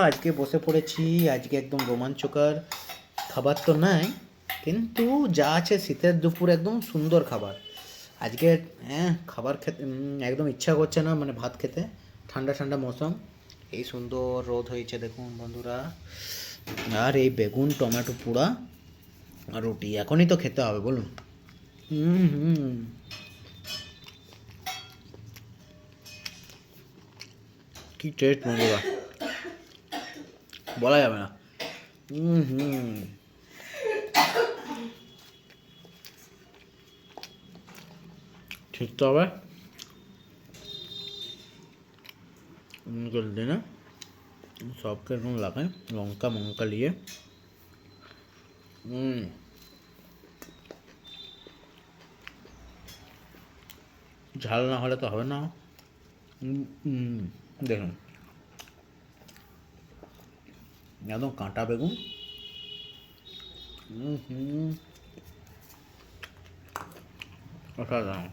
আজকে বসে পড়েছি। আজকে একদম রোমাঞ্চকর খাবার তো নাই, কিন্তু যা আছে শীতের দুপুর একদম সুন্দর খাবার। আজকে খাবার খেতে একদম ইচ্ছা করছে না, মানে ভাত খেতে। ঠান্ডা ঠান্ডা মৌসুম, এই সুন্দর রোদ হয়েছে দেখুন বন্ধুরা। আর এই বেগুন টমেটো পোড়া আর রুটি এখনই তো খেতে হবে, বলুন। হুম হুম কি টেস্ট বন্ধুরা, বলা যাবে না। হুম হুম ঠিক তো হবে জলদি না, সবকে এরকম লাগাই লঙ্কা মঙ্কা নিয়ে। হুম ঝাল না হলে তো হবে না। দেখুন একদম কাঁটা বেগুন। হুম হুম অসাধারণ।